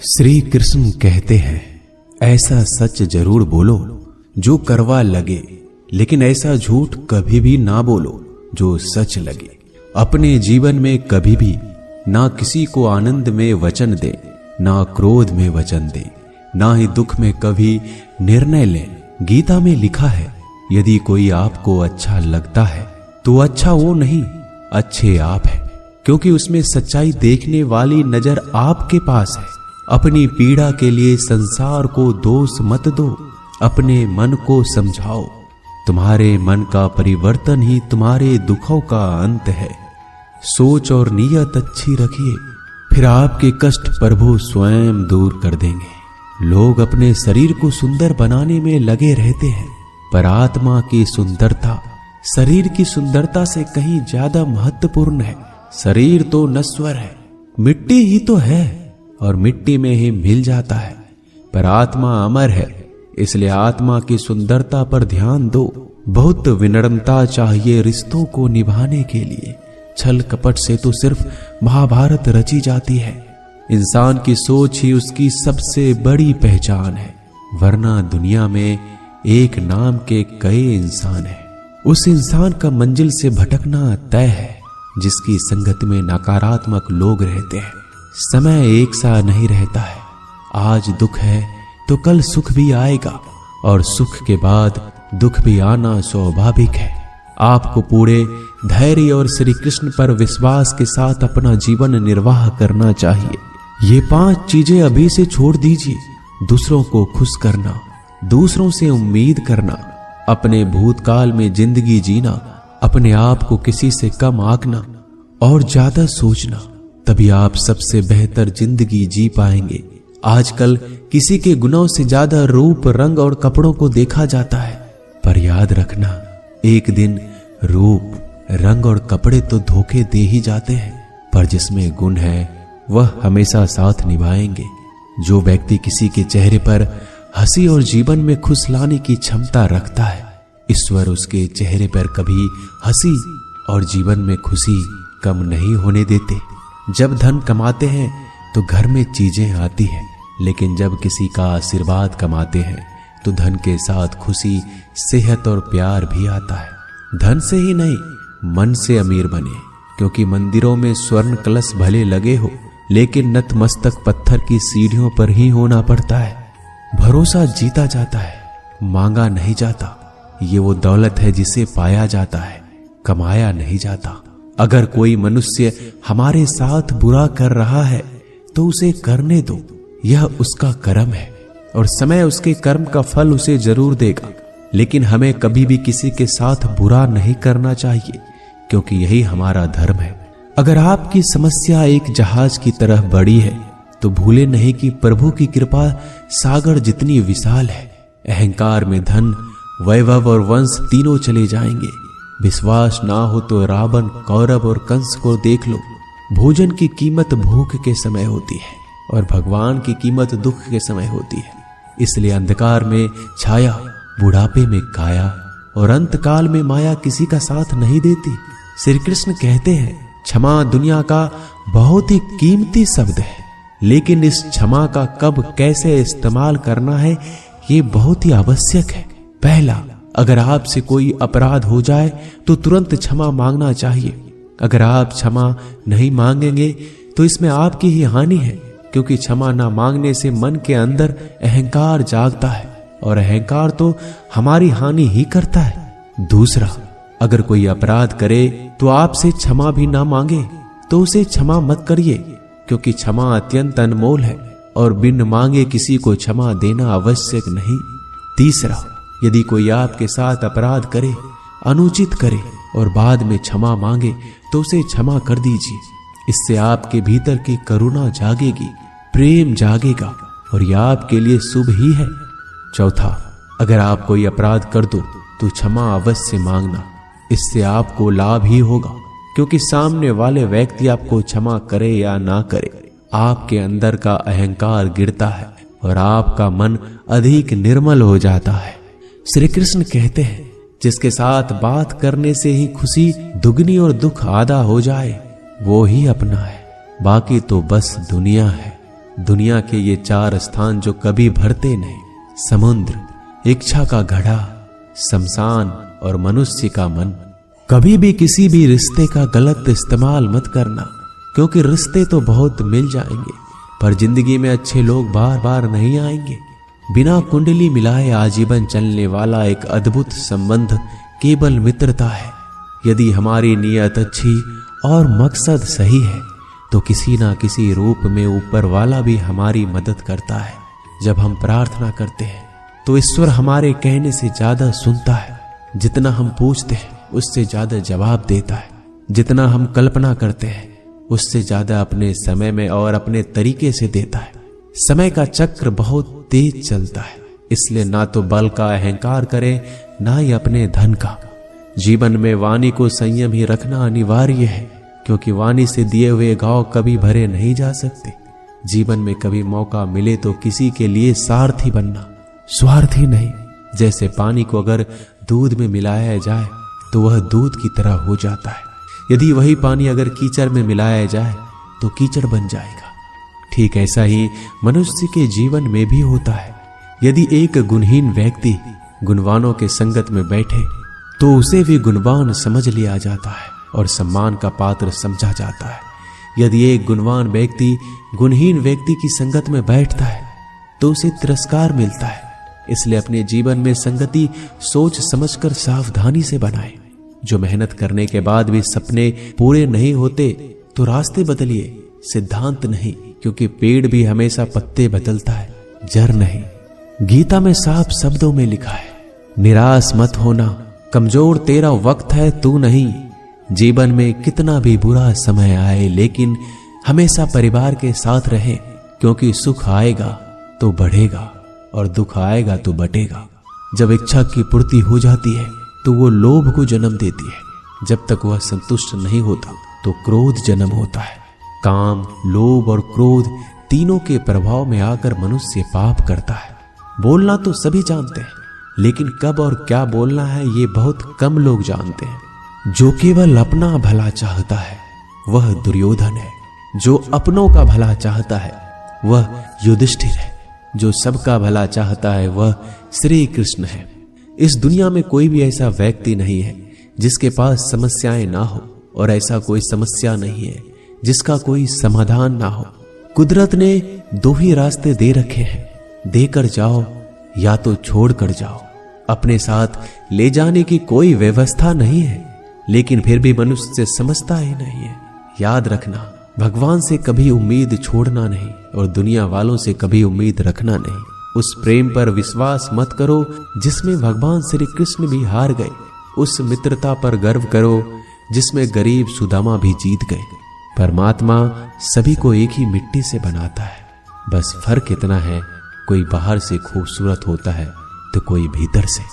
श्री कृष्ण कहते हैं, ऐसा सच जरूर बोलो जो करवा लगे, लेकिन ऐसा झूठ कभी भी ना बोलो जो सच लगे। अपने जीवन में कभी भी ना किसी को आनंद में वचन दे, ना क्रोध में वचन दे, ना ही दुख में कभी निर्णय ले। गीता में लिखा है, यदि कोई आपको अच्छा लगता है तो अच्छा वो नहीं, अच्छे आप है, क्योंकि उसमें सच्चाई देखने वाली नजर आपके पास है। अपनी पीड़ा के लिए संसार को दोष मत दो, अपने मन को समझाओ। तुम्हारे मन का परिवर्तन ही तुम्हारे दुखों का अंत है। सोच और नीयत अच्छी रखिए, फिर आपके कष्ट प्रभु स्वयं दूर कर देंगे। लोग अपने शरीर को सुंदर बनाने में लगे रहते हैं, पर आत्मा की सुंदरता शरीर की सुंदरता से कहीं ज्यादा महत्वपूर्ण है। शरीर तो नश्वर है, मिट्टी ही तो है और मिट्टी में ही मिल जाता है, पर आत्मा अमर है, इसलिए आत्मा की सुंदरता पर ध्यान दो। बहुत विनम्रता चाहिए रिश्तों को निभाने के लिए। छल कपट से तो सिर्फ महाभारत रची जाती है। इंसान की सोच ही उसकी सबसे बड़ी पहचान है, वरना दुनिया में एक नाम के कई इंसान हैं। उस इंसान का मंजिल से भटकना तय है जिसकी संगत में नकारात्मक लोग रहते हैं। समय एक सा नहीं रहता है, आज दुख है तो कल सुख भी आएगा, और सुख के बाद दुख भी आना स्वाभाविक है। आपको पूरे धैर्य और श्री कृष्ण पर विश्वास के साथ अपना जीवन निर्वाह करना चाहिए। ये 5 चीजें अभी से छोड़ दीजिए। दूसरों को खुश करना, दूसरों से उम्मीद करना, अपने भूतकाल में जिंदगी जीना, अपने आप को किसी से कम आंकना और ज्यादा सोचना, तभी आप सबसे बेहतर जिंदगी जी पाएंगे। आजकल किसी के गुणों से ज्यादा रूप, रंग और कपड़ों को देखा जाता है, पर याद रखना, एक दिन रूप, रंग और कपड़े तो धोखे दे ही जाते हैं, पर जिसमें गुण है वह हमेशा साथ निभाएंगे। जो व्यक्ति किसी के चेहरे पर हंसी और जीवन में खुश लाने की क्षमता रखता है, ईश्वर उसके चेहरे पर कभी हंसी और जीवन में खुशी कम नहीं होने देते। जब धन कमाते हैं तो घर में चीजें आती हैं, लेकिन जब किसी का आशीर्वाद कमाते हैं तो धन के साथ खुशी, सेहत और प्यार भी आता है। धन से ही नहीं, मन से अमीर बने, क्योंकि मंदिरों में स्वर्ण कलश भले लगे हो, लेकिन नतमस्तक पत्थर की सीढ़ियों पर ही होना पड़ता है। भरोसा जीता जाता है, मांगा नहीं जाता। ये वो दौलत है जिसे पाया जाता है, कमाया नहीं जाता। अगर कोई मनुष्य हमारे साथ बुरा कर रहा है तो उसे करने दो, यह उसका कर्म है और समय उसके कर्म का फल उसे जरूर देगा। लेकिन हमें कभी भी किसी के साथ बुरा नहीं करना चाहिए, क्योंकि यही हमारा धर्म है। अगर आपकी समस्या एक जहाज की तरह बड़ी है तो भूले नहीं कि प्रभु की कृपा सागर जितनी विशाल है। अहंकार में धन, वैभव और वंश तीनों चले जाएंगे। विश्वास ना हो तो रावण, कौरव और कंस को देख लो। भोजन की कीमत भूख के समय होती है और भगवान की कीमत दुख के समय होती है। इसलिए अंधकार में छाया, बुढ़ापे में काया और अंतकाल में माया किसी का साथ नहीं देती। श्री कृष्ण कहते हैं, क्षमा दुनिया का बहुत ही कीमती शब्द है, लेकिन इस क्षमा का कब कैसे इस्तेमाल करना है ये बहुत ही आवश्यक है। पहला, अगर आपसे कोई अपराध हो जाए तो तुरंत क्षमा मांगना चाहिए। अगर आप क्षमा नहीं मांगेंगे तो इसमें आपकी ही हानि है, क्योंकि क्षमा ना मांगने से मन के अंदर अहंकार जागता है और अहंकार तो हमारी हानि ही करता है। दूसरा, अगर कोई अपराध करे तो आपसे क्षमा भी ना मांगे तो उसे क्षमा मत करिए, क्योंकि क्षमा अत्यंत अनमोल है और बिन मांगे किसी को क्षमा देना आवश्यक नहीं। तीसरा, यदि कोई आपके साथ अपराध करे, अनुचित करे और बाद में क्षमा मांगे तो उसे क्षमा कर दीजिए। इससे आपके भीतर की करुणा जागेगी, प्रेम जागेगा और यह आपके लिए शुभ ही है। चौथा, अगर आप कोई अपराध कर दो तो क्षमा अवश्य मांगना, इससे आपको लाभ ही होगा, क्योंकि सामने वाले व्यक्ति आपको क्षमा करे या ना करे, आपके अंदर का अहंकार गिरता है और आपका मन अधिक निर्मल हो जाता है। श्री कृष्ण कहते हैं, जिसके साथ बात करने से ही खुशी दुगनी और दुख आधा हो जाए वो ही अपना है, बाकी तो बस दुनिया है। दुनिया के ये 4 स्थान जो कभी भरते नहीं, समुद्र, इच्छा का घड़ा, शमशान और मनुष्य का मन। कभी भी किसी भी रिश्ते का गलत इस्तेमाल मत करना, क्योंकि रिश्ते तो बहुत मिल जाएंगे पर जिंदगी में अच्छे लोग बार बार नहीं आएंगे। बिना कुंडली मिलाए आजीवन चलने वाला एक अद्भुत संबंध केवल मित्रता है। यदि हमारी नीयत अच्छी और मकसद सही है तो किसी ना किसी रूप में ऊपर वाला भी हमारी मदद करता है। जब हम प्रार्थना करते हैं तो ईश्वर हमारे कहने से ज्यादा सुनता है। जितना हम पूछते हैं उससे ज्यादा जवाब देता है। जितना हम कल्पना करते हैं उससे ज्यादा अपने समय में और अपने तरीके से देता है। समय का चक्र बहुत तेज चलता है, इसलिए ना तो बल का अहंकार करें ना ही अपने धन का। जीवन में वाणी को संयम ही रखना अनिवार्य है, क्योंकि वाणी से दिए हुए घाव कभी भरे नहीं जा सकते। जीवन में कभी मौका मिले तो किसी के लिए सारथी बनना, स्वार्थी नहीं। जैसे पानी को अगर दूध में मिलाया जाए तो वह दूध की तरह हो जाता है, यदि वही पानी अगर कीचड़ में मिलाया जाए तो कीचड़ बन जाएगा। ठीक ऐसा ही मनुष्य के जीवन में भी होता है। यदि एक गुणहीन व्यक्ति गुणवानों के संगत में बैठे तो उसे भी गुणवान समझ लिया जाता है और सम्मान का पात्र समझा जाता है। यदि एक गुणवान व्यक्ति गुणहीन व्यक्ति की संगत में बैठता है तो उसे तिरस्कार मिलता है। इसलिए अपने जीवन में संगति सोच समझकर सावधानी से बनाएं। जो मेहनत करने के बाद भी सपने पूरे नहीं होते तो रास्ते बदलिए, सिद्धांत नहीं, क्योंकि पेड़ भी हमेशा पत्ते बदलता है, जड़ नहीं। गीता में साफ शब्दों में लिखा है, निराश मत होना, कमजोर तेरा वक्त है तू नहीं। जीवन में कितना भी बुरा समय आए लेकिन हमेशा परिवार के साथ रहें, क्योंकि सुख आएगा तो बढ़ेगा और दुख आएगा तो बटेगा। जब इच्छा की पूर्ति हो जाती है तो वो लोभ को जन्म देती है। जब तक वह संतुष्ट नहीं होता तो क्रोध जन्म होता है। काम, लोभ और क्रोध तीनों के प्रभाव में आकर मनुष्य पाप करता है। बोलना तो सभी जानते हैं, लेकिन कब और क्या बोलना है ये बहुत कम लोग जानते हैं। जो केवल अपना भला चाहता है वह दुर्योधन है, जो अपनों का भला चाहता है वह युधिष्ठिर है, जो सबका भला चाहता है वह श्री कृष्ण है। इस दुनिया में कोई भी ऐसा व्यक्ति नहीं है जिसके पास समस्याएं ना हो, और ऐसा कोई समस्या नहीं है जिसका कोई समाधान ना हो। कुदरत ने 2 ही रास्ते दे रखे हैं, देकर जाओ या तो छोड़ कर जाओ। अपने साथ ले जाने की कोई व्यवस्था नहीं है, लेकिन फिर भी मनुष्य समझता ही नहीं है। याद रखना, भगवान से कभी उम्मीद छोड़ना नहीं और दुनिया वालों से कभी उम्मीद रखना नहीं। उस प्रेम पर विश्वास मत करो जिसमें भगवान श्री कृष्ण भी हार गए। उस मित्रता पर गर्व करो जिसमें गरीब सुदामा भी जीत गए। परमात्मा सभी को एक ही मिट्टी से बनाता है, बस फर्क इतना है, कोई बाहर से खूबसूरत होता है तो कोई भीतर से।